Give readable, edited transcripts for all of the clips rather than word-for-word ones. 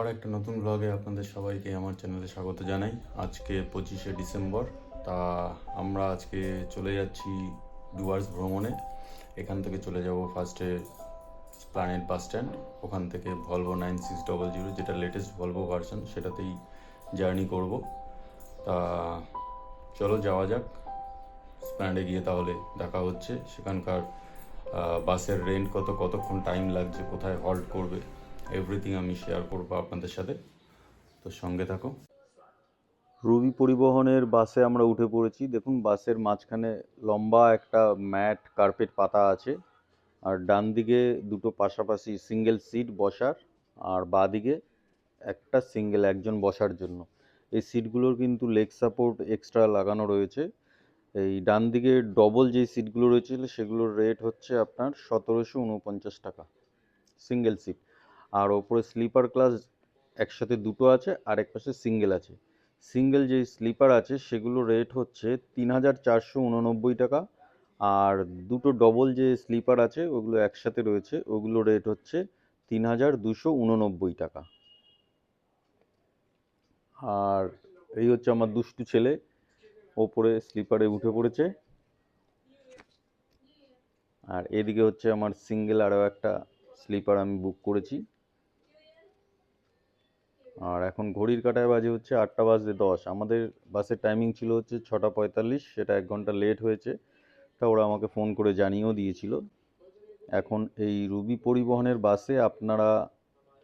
আবার একটা নতুন ব্লগে আপনাদের সবাইকে আমার চ্যানেলে স্বাগত জানাই। আজকে 25শে ডিসেম্বর। তা আমরা আজকে চলে যাচ্ছি ডুয়ার্স ভ্রমণে। এখান থেকে চলে যাব ফার্স্টে প্ল্যানেট বাস স্ট্যান্ড, ওখান থেকে ভলভো 9600 যেটা লেটেস্ট ভলভো ভার্সন, সেটাতেই জার্নি করব। তা চলো যাওয়া যাক। স্প্ল্যানেডে গিয়ে তাহলে দেখা হচ্ছে। সেখানকার বাসের রেন্ট কতক্ষণ টাইম লাগছে, কোথায় হল্ট করবে, এভরিথিং আমি শেয়ার করবো আপনাদের সাথে। তো সঙ্গে থাকো। রবি পরিবহনের বাসে আমরা উঠে পড়েছি। দেখুন, বাসের মাঝখানে লম্বা একটা ম্যাট কার্পেট পাতা আছে, আর ডান দিকে দুটো পাশাপাশি সিঙ্গেল সিট বসার, আর বাঁ দিকে একটা সিঙ্গেল একজন বসার জন্য। এই সিটগুলোর কিন্তু লেগ সাপোর্ট এক্সট্রা লাগানো রয়েছে। এই ডান দিকে ডবল যে সিটগুলো রয়েছিল সেগুলোর রেট হচ্ছে আপনার 1749 টাকা সিঙ্গেল সিট। আর ওপরে স্লিপার ক্লাস একসাথে দুটো আছে, আর এক পাশে সিঙ্গেল আছে। সিঙ্গেল যে স্লিপার আছে সেগুলো রেট হচ্ছে 3489 টাকা, আর দুটো ডবল যে স্লিপার আছে ওগুলো একসাথে রয়েছে, ওগুলো রেট হচ্ছে 3289 টাকা। আর এই হচ্ছে আমার দুষ্টু ছেলে, ওপরে স্লিপারে উঠে পড়েছে। আর এদিকে হচ্ছে আমার সিঙ্গেল আরও একটা স্লিপার আমি বুক করেছি। আর এখন ঘড়ির কাঁটায় বাজে হচ্ছে 8:10। আমাদের বাসের টাইমিং ছিল হচ্ছে 6:45, সেটা 1 ঘন্টা লেট হয়েছে। তা ওরা আমাকে ফোন করে জানিয়েও দিয়েছিল। এখন এই রবি পরিবহনের বাসে আপনারা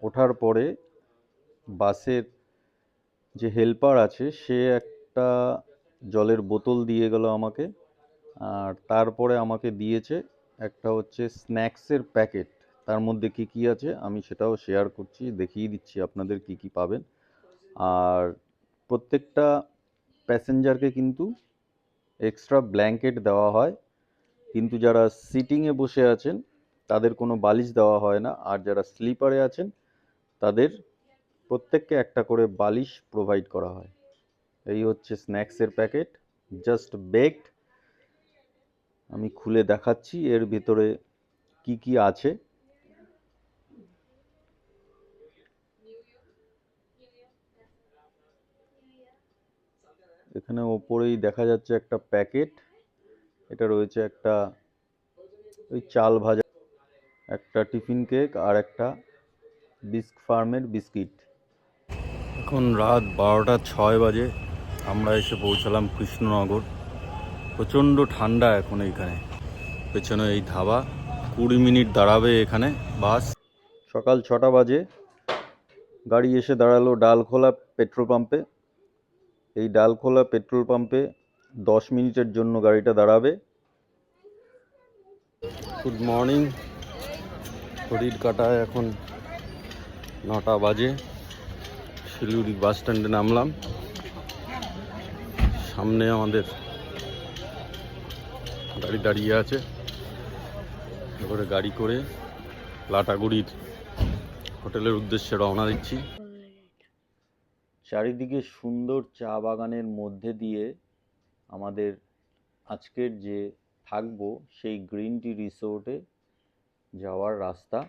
ওঠার পরে বাসের যে হেল্পার আছে সে একটা জলের বোতল দিয়ে গেল আমাকে, আর তারপরে আমাকে দিয়েছে একটা হচ্ছে স্ন্যাক্সের প্যাকেট। তার মধ্যে কি কি আছে আমি সেটাও শেয়ার করছি, দেখিয়ে দিচ্ছি আপনাদের কি কি পাবেন। আর প্রত্যেকটা প্যাসেঞ্জারকে কিন্তু এক্সট্রা ব্ল্যাঙ্কেট দেওয়া হয়, কিন্তু যারা সিটিংয়ে বসে আছেন তাদের কোনো বালিশ দেওয়া হয় না। আর যারা স্লিপারে আছেন তাদের প্রত্যেককে একটা করে বালিশ প্রোভাইড করা হয়। এই হচ্ছে স্ন্যাক্সের প্যাকেট, জাস্ট বেকড। আমি খুলে দেখাচ্ছি এর ভিতরে কি কি আছে। এখানে ওপরেই দেখা যাচ্ছে একটা প্যাকেট, এটা রয়েছে একটা ওই চাল ভাজা, একটা টিফিন কেক, আর একটা বিস্ক ফার্মের বিস্কিট। এখন রাত 12:06 বাজে, আমরা এসে পৌঁছালাম কৃষ্ণনগর। প্রচণ্ড ঠান্ডা এখন এইখানে। পেছনে এই ধাবা, 20 মিনিট দাঁড়াবে এখানে বাস। সকাল 6টা বাজে গাড়ি এসে দাঁড়ালো ডালখোলা পেট্রোল পাম্পে। এই ডালখোলা পেট্রোল পাম্পে 10 মিনিটের জন্য গাড়িটা দাঁড়াবে। Good morning. ঘড়ির কাঁটায় এখন 9টা বাজে। শিলিগুড়ি বাস স্ট্যান্ডে নামলাম। সামনে আমাদের গাড়ি দাঁড়িয়ে আছে, এবারে গাড়ি করে লাটাগুড়ির হোটেলের উদ্দেশ্যে রওনা দিচ্ছি। চারিদিকে সুন্দর চা বাগানের মধ্যে দিয়ে আমাদের আজকের যে থাকবো সেই গ্রিন টি রিসোর্টে যাওয়ার রাস্তা।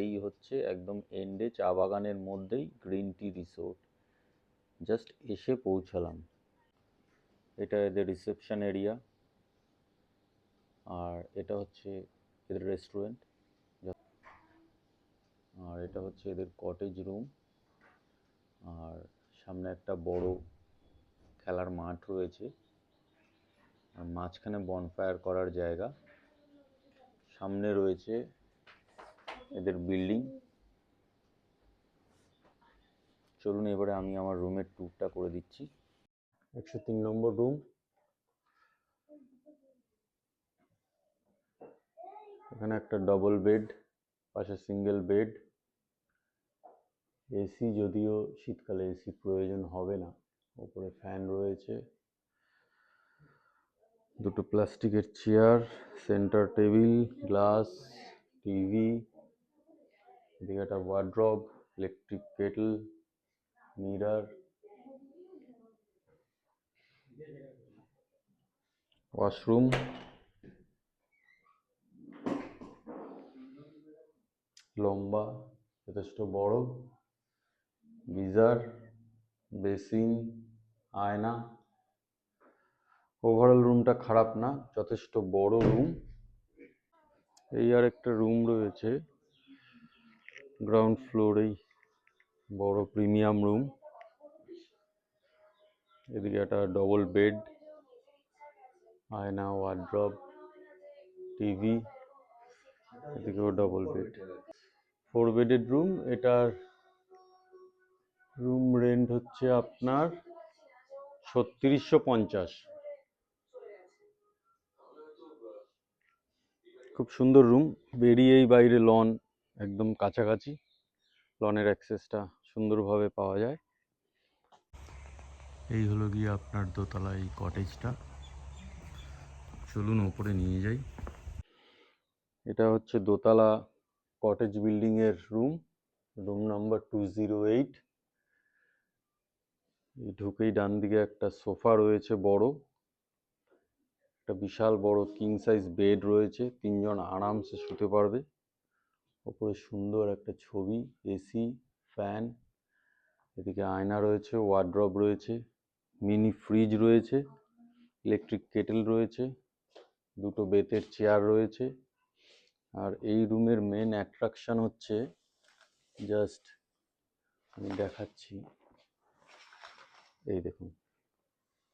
এই হচ্ছে একদম এন্ডে চা বাগানের মধ্যেই গ্রিন টি রিসোর্ট। জাস্ট এসে পৌঁছালাম। এটা এদের রিসেপশন এরিয়া, আর এটা হচ্ছে এদের রেস্টুরেন্ট, আর এটা হচ্ছে এদের কটেজ রুম। আর সামনে একটা বড় খেলার মাঠ রয়েছে, আর মাঝখানে বনফায়ার করার জায়গা। সামনে রয়েছে এদের বিল্ডিং। চলুন এবারে আমি আমার রুমের ট্যুরটা করে দিচ্ছি। 103 নম্বর রুম। এখানে একটা ডবল বেড, পাশে সিঙ্গেল বেড। এসি, যদিও শীতকালে এসি প্রয়োজন হবে না। উপরে ফ্যান রয়েছে, দুটো প্লাস্টিকের chair, centre table, glass, TV, এদিকে একটা wardrobe, electric Kettle, mirror, washroom. লম্বা, যথেষ্ট বড়, গিজার, বেসিন, আয়না। ওভারঅল রুমটা খারাপ না, যথেষ্ট বড় রুম। এই আর একটা রুম রয়েছে গ্রাউন্ড ফ্লোরেই, বড় প্রিমিয়াম রুম। এদিকে একটা ডবল বেড, আয়না, ওয়ার্ড্রব, টিভি, এদিকেও ডবল বেড। 4 bedded room. এটার রুম রেন্ট হচ্ছে আপনার 3650। খুব সুন্দর রুম, বেরিয়েই বাইরে লন, একদম কাছাকাছি, লনের অ্যাক্সেসটা সুন্দরভাবে পাওয়া যায়। এই হলো গিয়ে আপনার দোতলা এই কটেজটা। চলুন ওপরে নিয়ে যাই। এটা হচ্ছে দোতলা কটেজ বিল্ডিং এর রুম, রুম নাম্বার 208। এই ঢুকেই ডান দিকে একটা সোফা রয়েছে বড়, একটা বিশাল বড় কিং সাইজ বেড রয়েছে, 3 জন আরামসে শুতে পারবে। ওপরে সুন্দর একটা ছবি, এসি, ফ্যান, এদিকে আয়না রয়েছে, ওয়ার্ড্রব রয়েছে, মিনি ফ্রিজ রয়েছে, ইলেকট্রিক কেটেল রয়েছে, দুটো বেতের চেয়ার রয়েছে। আর এই রুমের মেন অ্যাট্রাকশন হচ্ছে, জাস্ট আমি দেখাচ্ছি, এই দেখুন,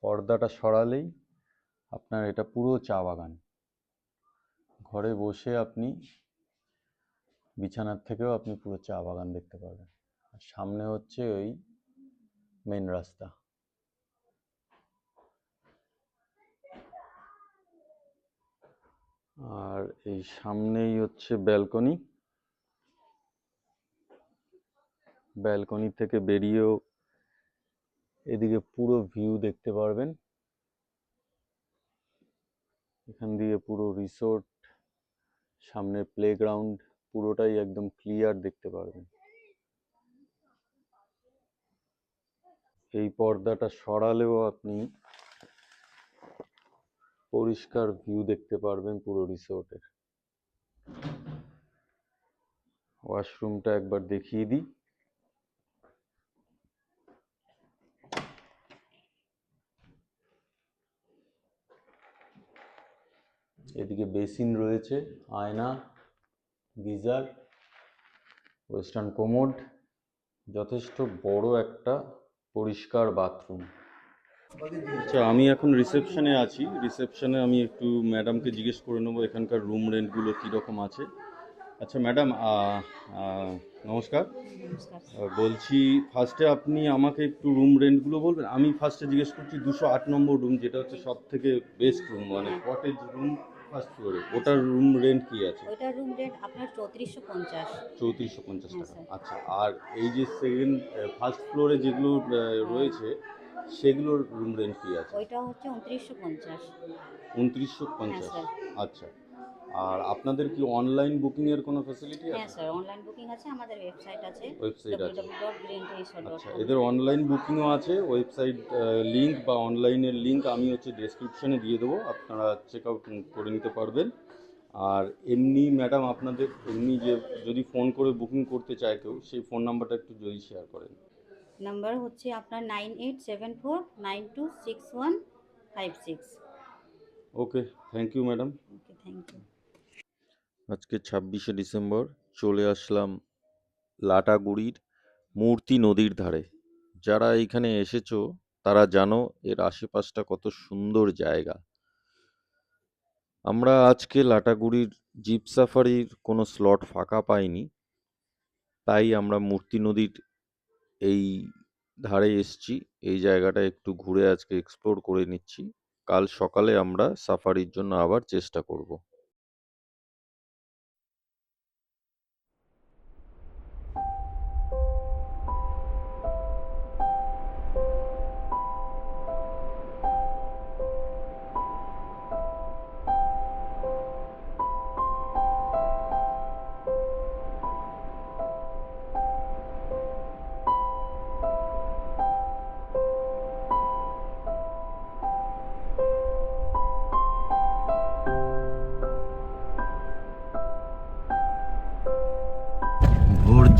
পর্দাটা সরালেই আপনার এটা পুরো চা বাগান। ঘরে বসে আপনি বিছানার থেকেও আপনি পুরো চা বাগান দেখতে পারবেন। আর সামনে হচ্ছে ওই মেন রাস্তা। আর এই সামনেই হচ্ছে ব্যালকনি। ব্যালকনি থেকে বেরিয়েও এদিকে পুরো ভিউ দেখতে পারবেন। এখান দিয়ে পুরো রিসোর্ট, সামনে প্লেগ্রাউন্ড, পুরোটাই একদম ক্লিয়ার দেখতে পারবেন। এই পর্দাটা সরালেও আপনি পরিষ্কার ভিউ দেখতে পারবেন পুরো রিসোর্টের। ওয়াশরুমটা একবার দেখিয়ে দিই। এদিকে বেসিন রয়েছে, আয়না, গিজার, ওয়েস্টার্ন কোমোড, যথেষ্ট বড় একটা পরিষ্কার বাথরুম। আচ্ছা, আমি এখন রিসেপশনে আছি। রিসেপশনে আমি একটু ম্যাডামকে জিজ্ঞেস করে নেবো এখানকার রুম রেন্টগুলো কীরকম আছে। আচ্ছা ম্যাডাম, নমস্কার। বলছি, ফার্স্টে আপনি আমাকে একটু রুম রেন্টগুলো বলবেন। আমি ফার্স্টে জিজ্ঞেস করছি 208 নম্বর রুম, যেটা হচ্ছে সব থেকে বেস্ট রুম, মানে কটেজ রুম ফার্স্ট ফ্লোরে, ওটার রুম রেন্ট কি আছে? ওটার রুম রেন্ট আপনার 3450। 3450 টাকা। স্যার। আচ্ছা, আর এই যে সেকেন্ড ফার্স্ট ফ্লোরে যেগুলো রয়েছে সেগুলোর রুম রেন্ট কি আছে? ওইটা হচ্ছে 2950। 2950। স্যার। আচ্ছা, আর আপনাদের কি অনলাইন বুকিংয়ের কোনো ফ্যাসিলিটি আছে? স্যার, অনলাইন বুকিং আছে, আমাদের ওয়েবসাইট আছে, ওয়েবসাইট আছে। www.greenresort.com। আচ্ছা, এদের অনলাইন বুকিংও আছে। ওয়েবসাইট লিঙ্ক বা অনলাইনের লিঙ্ক আমি হচ্ছে ডেসক্রিপশনে দিয়ে দেবো, আপনারা চেক আউট করে নিতে পারবেন। আর এমনি ম্যাডাম, আপনাদের এমনি যে যদি ফোন করে বুকিং করতে চায় কেউ, সেই ফোন নাম্বারটা একটু যদি শেয়ার করেন। নাম্বার হচ্ছে আপনার 9874926156। Okay, thank you madam. Okay, thank you. আজকে 26শে ডিসেম্বর চলে আসলাম লাটাগুড়ির মূর্তি নদীর ধারে। যারা এইখানে এসেছো তারা জানো এর আশেপাশটা কত সুন্দর জায়গা। আমরা আজকে লাটাগুড়ির জিপ সাফারির কোনো স্লট ফাঁকা পাইনি, তাই আমরা মূর্তি নদীর এই ধারে এসছি। এই জায়গাটা একটু ঘুরে আজকে এক্সপ্লোর করে নিচ্ছি। কাল সকালে আমরা সাফারির জন্য আবার চেষ্টা করব।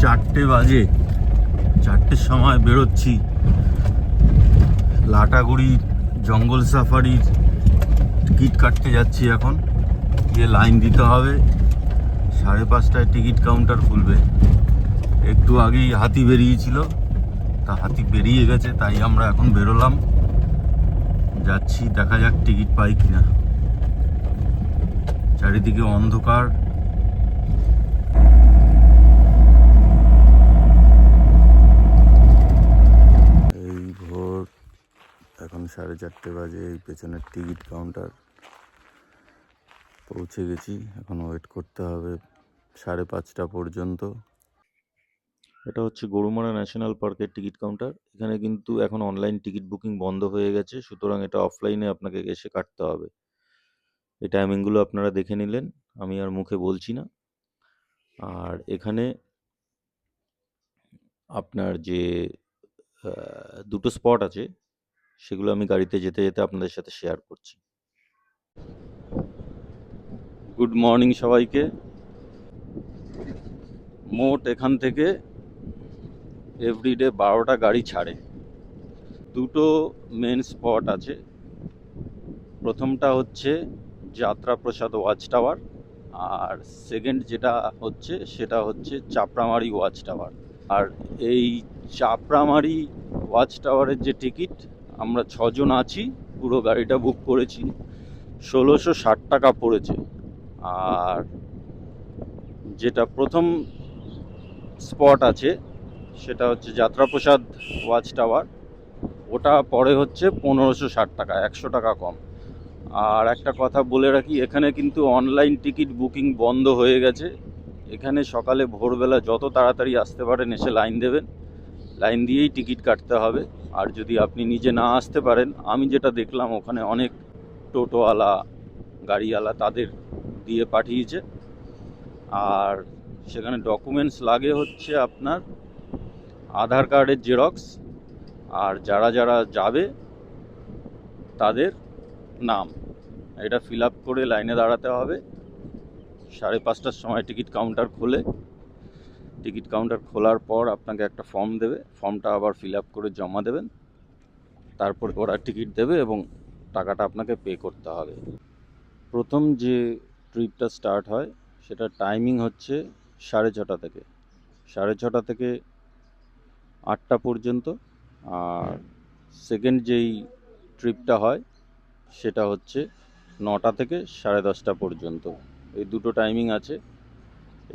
4টে বাজে, 4টের সময় বেরোচ্ছি লাটাগুড়ি জঙ্গল সাফারির টিকিট কাটতে যাচ্ছি। এখন গিয়ে লাইন দিতে হবে, 5:30টায় টিকিট কাউন্টার খুলবে। একটু আগেই হাতি বেরিয়েছিল, তা হাতি বেরিয়ে গেছে, তাই আমরা এখন বেরোলাম, যাচ্ছি। দেখা যাক টিকিট পাই কিনা। চারিদিকে অন্ধকার। এই ভোর এখন 4:30 বাজে, এই পেছনের টিকিট কাউন্টার পৌঁছে গেছি। এখন ওয়েট করতে হবে 5:30 পর্যন্ত। এটা হচ্ছে গরুমারা ন্যাশনাল পার্কের টিকিট কাউন্টার। এখানে কিন্তু এখন অনলাইন টিকিট বুকিং বন্ধ হয়ে গেছে, সুতরাং এটা অফলাইনে আপনাকে এসে কাটতে হবে। এই টাইমিংগুলো আপনারা দেখে নিলেন, আমি আর মুখে বলছি না। আর এখানে আপনার যে দুটো স্পট আছে, সেগুলো আমি গাড়িতে যেতে যেতে আপনাদের সাথে শেয়ার করছি। গুড মর্নিং সবাইকে। মোট এখান থেকে এভরিডে 12টা গাড়ি ছাড়ে। দুটো মেন স্পট আছে। প্রথমটা হচ্ছে যাত্রাপ্রসাদ ওয়াচ টাওয়ার, আর সেকেন্ড যেটা হচ্ছে সেটা হচ্ছে চাপড়ামারি ওয়াচ টাওয়ার। আর এই চাপড়ামারি ওয়াচ টাওয়ারের যে টিকিট, আমরা 6জন আছি, পুরো গাড়িটা বুক করেছি, 1660 টাকা পড়েছে। আর যেটা প্রথম স্পট আছে সেটা হচ্ছে যাত্রাপ্রসাদ ওয়াচ টাওয়ার, ওটা পরে হচ্ছে 1560 টাকা, 100 টাকা কম। আর একটা কথা বলে রাখি, এখানে কিন্তু অনলাইন টিকিট বুকিং বন্ধ হয়ে গেছে। এখানে সকালে ভোরবেলা যত তাড়াতাড়ি আসতে পারেন এসে লাইন দেবেন, লাইন দিয়েই টিকিট কাটতে হবে। আর যদি আপনি নিজে না আসতে পারেন, আমি যেটা দেখলাম ওখানে অনেক টোটোওয়ালা, গাড়িওয়ালা তাদের দিয়ে পাঠিয়েছে। আর সেখানে ডকুমেন্টস লাগে হচ্ছে আপনার আধার কার্ডের জেরক্স, আর যারা যারা যাবে তাদের নাম। এটা ফিল আপ করে লাইনে দাঁড়াতে হবে। 5:30টার সময় টিকিট কাউন্টার খোলে। টিকিট কাউন্টার খোলার পর আপনাকে একটা ফর্ম দেবে, ফর্মটা আবার ফিল আপ করে জমা দেবেন। তারপর ওরা টিকিট দেবে এবং টাকাটা আপনাকে পে করতে হবে। প্রথম যে ট্রিপটা স্টার্ট হয় সেটা টাইমিং হচ্ছে 6:30 থেকে, 6:30 থেকে 8টা পর্যন্ত। আর সেকেন্ড যেই ট্রিপটা হয় সেটা হচ্ছে 9টা থেকে 10:30 পর্যন্ত। এই দুটো টাইমিং আছে।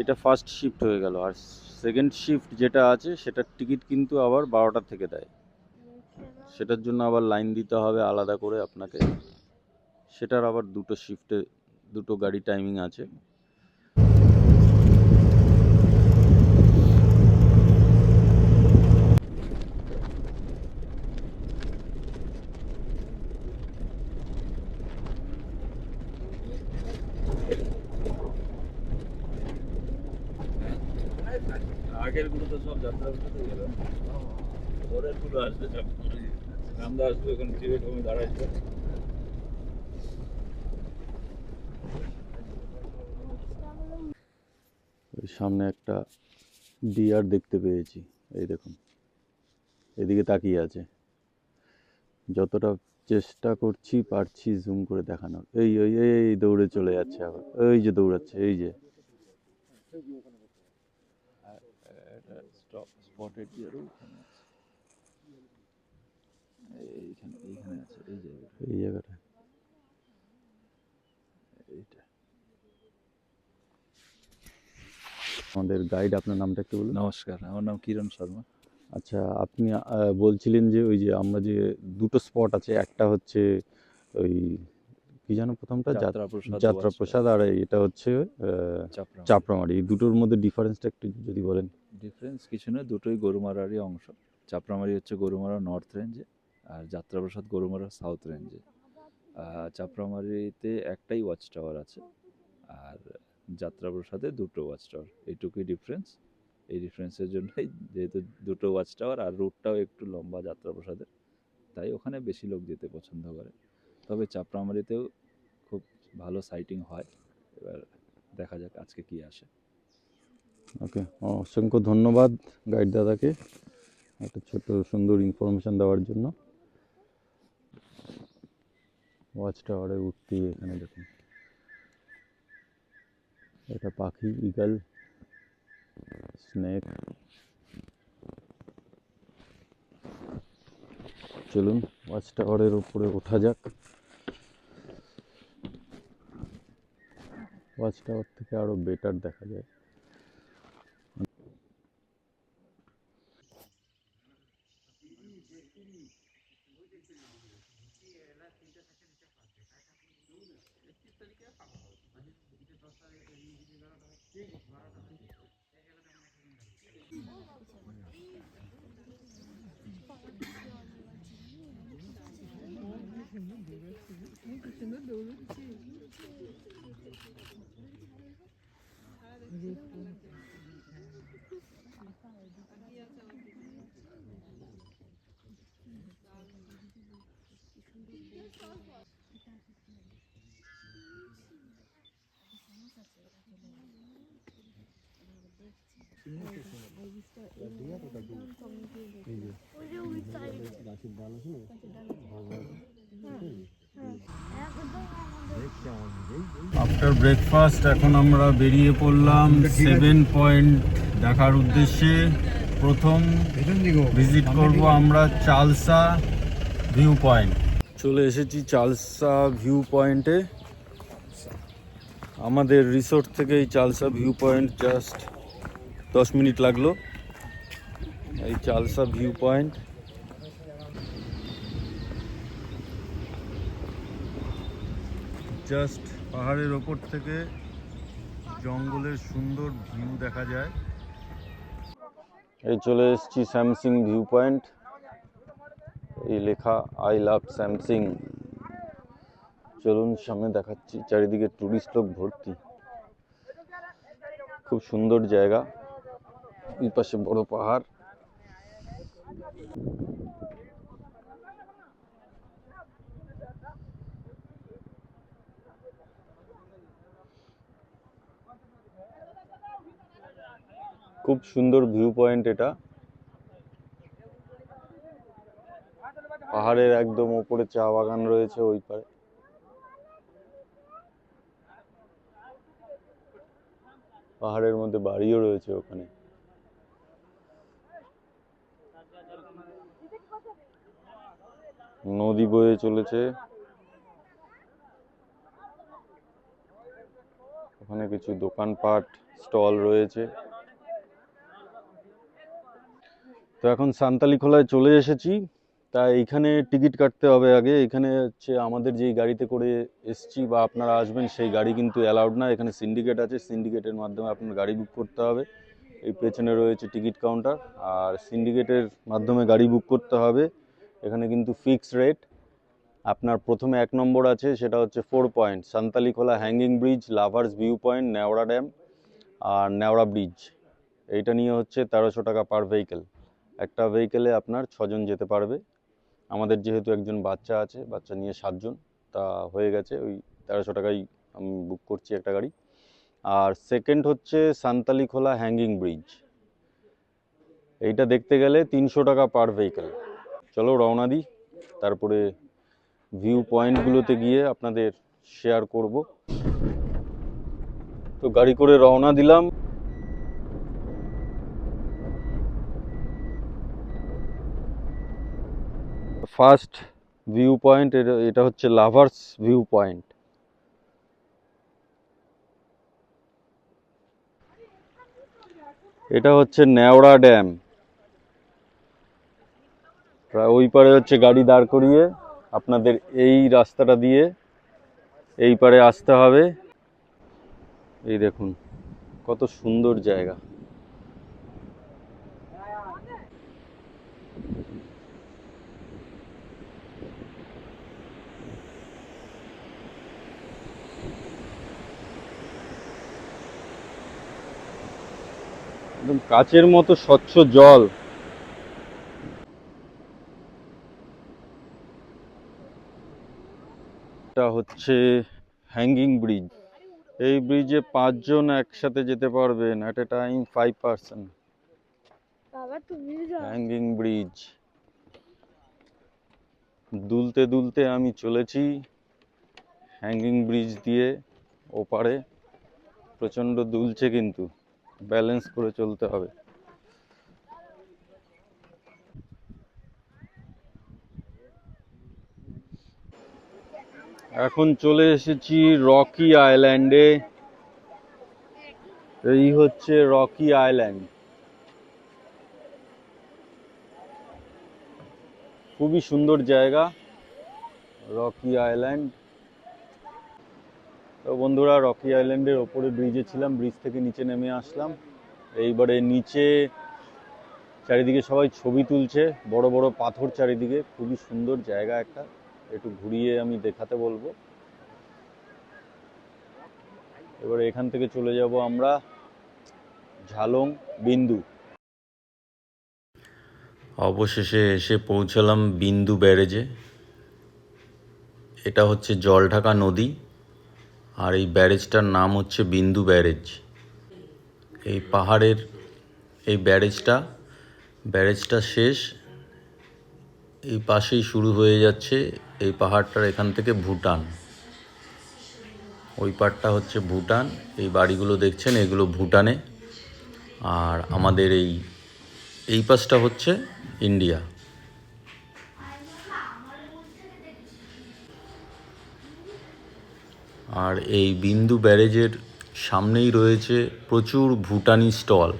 এটা ফার্স্ট শিফট হয়ে গেল। আর সেকেন্ড শিফট যেটা আছে সেটার টিকিট কিন্তু আবার 12টা থেকে দেয়। সেটার জন্য আবার লাইন দিতে হবে আলাদা করে আপনাকে। সেটার আবার দুটো শিফটে দুটো গাড়ি টাইমিং আছে। আগের গুলো তো সব যাত্রা করতে গেল, পরের গুলো আসবে সব। রামদা আসবে, ওখানে টিভি কমে দাঁড়াইছে। ওই সামনে একটা ডিয়ার দেখতে পেয়েছি, এই দেখুন, এদিকে তাকিয়ে আছে। যতটা চেষ্টা করছি পারছি জুম করে দেখানোর। এই ওই এই দৌড়ে চলে যাচ্ছে আবার, ওই যে দৌড়াচ্ছে, এই যে। একটা স্পটেড ডিয়ারও এইখানে এইখানে আছে, এই জায়গাটা, এই জায়গাটা। এইটা। আমাদের গাইড, আপনার নামটা একটু বলুন। নমস্কার, আমার নাম কিরণ শর্মা। আচ্ছা, আপনি বলছিলেন যে ওই যে আমরা যে দুটো স্পট আছে, একটা হচ্ছে ওই কি জানো প্রথমটা, যাত্রাপ্রসাদ যাত্রাপ্রসাদ, আর এটা হচ্ছে চাপড়া। চাপড়ামারি। এই দুটোর মধ্যে ডিফারেন্সটা একটু যদি বলেন। ডিফারেন্স কিছু নয়, দুটোই গরুমারারই অংশ। চাপড়ামারি হচ্ছে গরুমারা নর্থ রেঞ্জে, আর যাত্রাপ্রসাদ গরুমারা সাউথ রেঞ্জে। চাপড়ামারিতে একটাই ওয়াচ টাওয়ার আছে, আর যাত্রাপ্রসাদে দুটো ওয়াচ টাওয়ার, এইটুকুই ডিফারেন্স। এই ডিফারেন্সের জন্যই, যেহেতু দুটো ওয়াচ টাওয়ার আর রুটটাও একটু লম্বা যাত্রাপ্রসাদের, তাই ওখানে বেশি লোক যেতে পছন্দ করে। তবে চাপড়ামারিতেও খুব ভালো সাইটিং হয়। এবার দেখা যাক আজকে কি আসে। ওকে, অসংখ্য ধন্যবাদ গাইড দাদাকে একটা ছোট সুন্দর ইনফরমেশন দেওয়ার জন্য। ওয়াচ টাওয়ারে উঠতে এখানে দেখুন এটা পাখি, ইগল, স্নেক। চলুন ওয়াচ টাওয়ারের উপরে ওঠা যাক। ওয়াচ টাওয়ার থেকে আরো বেটার দেখা যায়। আফটার ব্রেকফাস্ট এখন আমরা বেরিয়ে পড়লাম 7 পয়েন্ট দেখার উদ্দেশ্যে। প্রথম ভিজিট করব আমরা চালসা ভিউ পয়েন্ট। চলে এসেছি চালসা ভিউ পয়েন্টে। আমাদের রিসোর্ট থেকে এই Chalsa view point just 10 minute লাগলো। এই চালসা ভিউ পয়েন্ট জাস্ট পাহাড়ের ওপর থেকে জঙ্গলের সুন্দর ভিউ দেখা যায়। এই চলে এসেছি স্যামসিং ভিউ পয়েন্ট। এই লেখা আই লাভ স্যামসিং। চলুন সামনে দেখাচ্ছি, চারিদিকে টুরিস্ট লোক ভর্তি। খুব সুন্দর জায়গা, এই পাশে বড় পাহাড়। খুব সুন্দর ভিউ পয়েন্ট এটা। পাহাড়ের একদম উপরে চা বাগান রয়েছে ওই পারে। পাহাড়ের মধ্যে বাড়িও রয়েছে ওখানে। নদী বয়ে চলেছে, ওখানে কিছু দোকানপাট স্টল রয়েছে। তো এখন সান্তালিখোলায় চলে এসেছি। তা এইখানে টিকিট কাটতে হবে আগে। এখানে হচ্ছে আমাদের যেই গাড়িতে করে এসছি বা আপনারা আসবেন সেই গাড়ি কিন্তু অ্যালাউড না। এখানে সিন্ডিকেট আছে, সিন্ডিকেটের মাধ্যমে আপনার গাড়ি বুক করতে হবে। এই পেছনে রয়েছে টিকিট কাউন্টার, আর সিন্ডিকেটের মাধ্যমে গাড়ি বুক করতে হবে। এখানে কিন্তু ফিক্সড রেট। আপনার প্রথমে 1 নম্বর আছে, সেটা হচ্ছে 4 point Santalekhola hanging bridge, lovers view point, Neora dam আর নেওড়া ব্রিজ। এইটা নিয়ে হচ্ছে 1300 টাকা পার ভেহিকেল। একটা ভেহিকেলে আপনার 6 জন যেতে পারবে। আমাদের যেহেতু একজন বাচ্চা আছে, বাচ্চা নিয়ে 7 জন, তা হয়ে গেছে ওই 1300 টাকাই আমি বুক করছি একটা গাড়ি। আর সেকেন্ড হচ্ছে সান্তালিখোলা হ্যাঙ্গিং ব্রিজ। এইটা দেখতে গেলে 300 টাকা পার ভেহিকেল। চলো রওনা দিই, তারপরে ভিউ পয়েন্টগুলোতে গিয়ে আপনাদের শেয়ার করব। তো গাড়ি করে রওনা দিলাম। ফার্স্ট ভিউ পয়েন্ট এটা হচ্ছে লাভার্স ভিউ পয়েন্ট। এটা হচ্ছে নেওড়া ড্যাম। ওই পারে হচ্ছে গাড়ি দাঁড় করিয়ে আপনাদের এই রাস্তাটা দিয়ে এই পারে আসতে হবে। এই দেখুন কত সুন্দর জায়গা। একদম কাচের মতো স্বচ্ছ জল। এটা হচ্ছে হ্যাঙ্গিং ব্রিজ। এই ব্রিজে 5 জন একসাথে যেতে পারবেন, অ্যাট এ টাইম 5 পারসন। বাবা তুমি যাও। Hanging bridge. দুলতে দুলতে আমি চলেছি হ্যাঙ্গিং ব্রিজ দিয়ে ওপারে। প্রচণ্ড দুলছে, কিন্তু ব্যালেন্স করে চলতে হবে। এখন চলে এসেছি রকি আইল্যান্ডে। এই হচ্ছে রকি আইল্যান্ড। খুবই সুন্দর জায়গা রকি আইল্যান্ড। তো বন্ধুরা, রকি আইল্যান্ডের ওপরে ব্রিজে ছিলাম, ব্রিজ থেকে নিচে নেমে আসলাম। এইবারে নিচে চারিদিকে সবাই ছবি তুলছে, বড় বড় পাথর চারিদিকে, খুবই সুন্দর জায়গা একটা। একটু ঘুরিয়ে আমি দেখাতে বলবো। এবারে এখান থেকে চলে যাব আমরা ঝালং বিন্দু। অবশেষে এসে পৌঁছালাম বিন্দু ব্যারেজে। এটা হচ্ছে জলঢাকা নদী, আর এই ব্যারেজটার নাম হচ্ছে বিন্দু ব্যারেজ। এই পাহাড়ের এই ব্যারেজটা শেষ, এই পাশেই শুরু হয়ে যাচ্ছে এই পাহাড়টার, এখান থেকে ভুটান। ওই পাড়টা হচ্ছে ভুটান। এই বাড়িগুলো দেখছেন, এগুলো ভুটানে। আর আমাদের এই পাশটা হচ্ছে ইন্ডিয়া। আর এই বিন্দু ব্যারেজের সামনেই রয়েছে প্রচুর ভুটানি স্টল।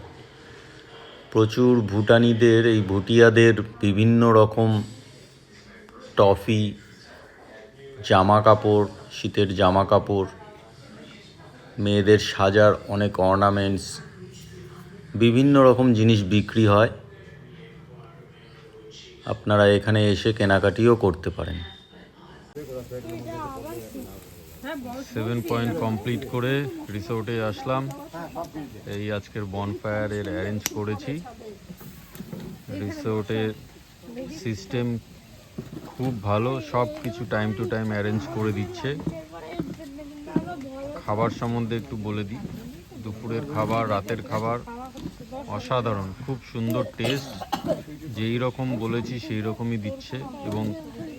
প্রচুর ভুটানিদের, এই ভুটিয়াদের বিভিন্ন রকম টফি, জামা কাপড়, শীতের জামা কাপড়, মেয়েদের সাজার অনেক অর্নামেন্টস, বিভিন্ন রকম জিনিস বিক্রি হয়। আপনারা এখানে এসে কেনাকাটিও করতে পারেন। 7 পয়েন্ট কমপ্লিট করে রিসোর্টে আসলাম। এই আজকের বনফায়ারের অ্যারেঞ্জ করেছি। রিসোর্টের সিস্টেম খুব ভালো, সব কিছু টাইম টু টাইম অ্যারেঞ্জ করে দিচ্ছে। খাবার সম্বন্ধে একটু বলে দিই। দুপুরের খাবার, রাতের খাবার অসাধারণ, খুব সুন্দর টেস্ট। যেই রকম বলেছি সেই রকমই দিচ্ছে, এবং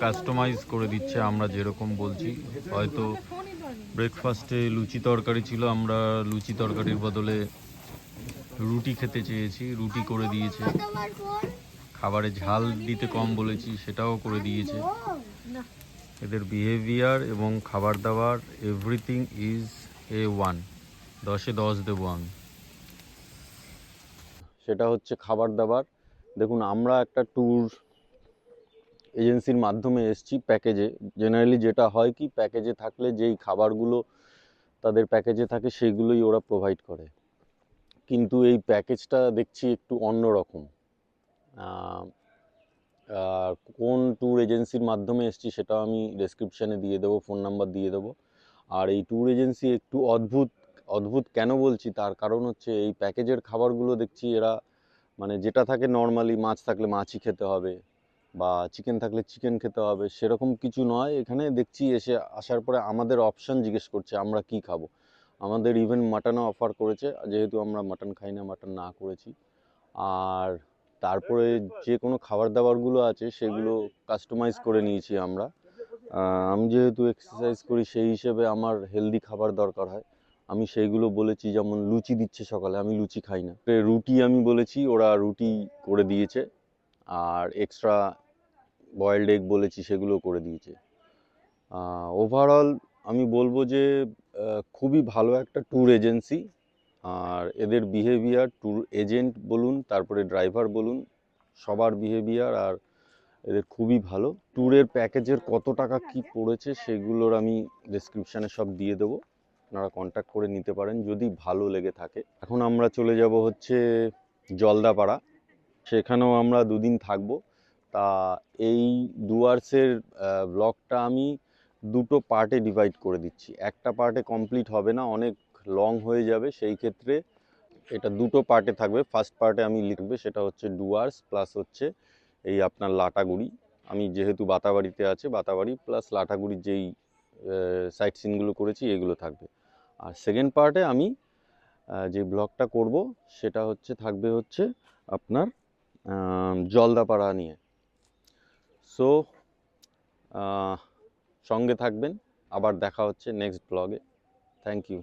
কাস্টমাইজ করে দিচ্ছে আমরা যেরকম বলছি। হয়তো ব্রেকফাস্টে লুচি তরকারি ছিল, আমরা লুচি তরকারির বদলে রুটি খেতে চেয়েছি, রুটি করে দিয়েছে। খাবারে ঝাল দিতে কম বলেছি, সেটাও করে দিয়েছে। এদের বিহেভিয়ার এবং খাবার দাবার, এভরিথিং ইজ A1, 10-এ 10 দেবো আমি। সেটা হচ্ছে খাবার দাবার। দেখুন, আমরা একটা ট্যুর এজেন্সির মাধ্যমে এসেছি প্যাকেজে। জেনারেলি যেটা হয় কি, প্যাকেজে থাকলে যেই খাবারগুলো তাদের প্যাকেজে থাকে সেইগুলোই ওরা প্রোভাইড করে। কিন্তু এই প্যাকেজটা দেখছি একটু অন্যরকম। আর কোন ট্যুর এজেন্সির মাধ্যমে এসেছি সেটাও আমি ডেসক্রিপশানে দিয়ে দেবো, ফোন নাম্বার দিয়ে দেবো। আর এই ট্যুর এজেন্সি একটু অদ্ভুত কেন বলছি, তার কারণ হচ্ছে এই প্যাকেজের খাবারগুলো দেখছি এরা, মানে যেটা থাকে নর্মালি, মাছ থাকলে মাছই খেতে হবে বা চিকেন থাকলে চিকেন খেতে হবে, সেরকম কিছু নয়। এখানে দেখছি আসার পরে আমাদের অপশান জিজ্ঞেস করছে আমরা কি খাবো। আমাদের ইভেন মাটনও অফার করেছে, যেহেতু আমরা মাটন খাই না, মাটন না করেছি। আর তারপরে যে কোনো খাবার দাবারগুলো আছে সেগুলো কাস্টমাইজ করে নিয়েছি আমরা। আমি যেহেতু এক্সারসাইজ করি, সেই হিসেবে আমার হেলদি খাবার দরকার হয়। আমি সেইগুলো বলেছি, যেমন লুচি দিচ্ছে সকালে, আমি লুচি খাই না। রুটি আমি বলেছি, ওরা রুটি করে দিয়েছে। আর এক্সট্রা বয়েলড এগ বলেছি, সেগুলো করে দিয়েছে। ওভারঅল আমি বলবো যে খুবই ভালো একটা ট্যুর এজেন্সি। আর এদের বিহেভিয়ার, ট্যুর এজেন্ট বলুন, তারপরে ড্রাইভার বলুন, সবার বিহেভিয়ার আর এদের খুবই ভালো। ট্যুরের প্যাকেজের কত টাকা কি পড়েছে সেগুলোর আমি ডেসক্রিপশানে সব দিয়ে দেবো, আপনারা কন্ট্যাক্ট করে নিতে পারেন যদি ভালো লেগে থাকে। এখন আমরা চলে যাব হচ্ছে জলদাপাড়া, সেখানেও আমরা 2 দিন থাকবো। তা এই ডুয়ার্সের ব্লগটা আমি 2টো পার্টে ডিভাইড করে দিচ্ছি। একটা পার্টে কমপ্লিট হবে না, অনেক লং হয়ে যাবে, সেই ক্ষেত্রে এটা 2টো পার্টে থাকবে। ফার্স্ট পার্টে আমি লিখবে সেটা হচ্ছে ডুয়ার্স প্লাস হচ্ছে এই আপনার লাটাগুড়ি। আমি যেহেতু বাতাবাড়িতে আছে, বাতাবাড়ি প্লাস লাটাগুড়ির যেই সাইট সিনগুলো করেছি এগুলো থাকবে। আর সেকেন্ড পার্টে আমি যে ব্লগটা করব সেটা থাকবে আপনার জলদাপাড়া নিয়ে। সো সঙ্গে থাকবেন, আবার দেখা হচ্ছে নেক্সট ব্লগে। Thank you.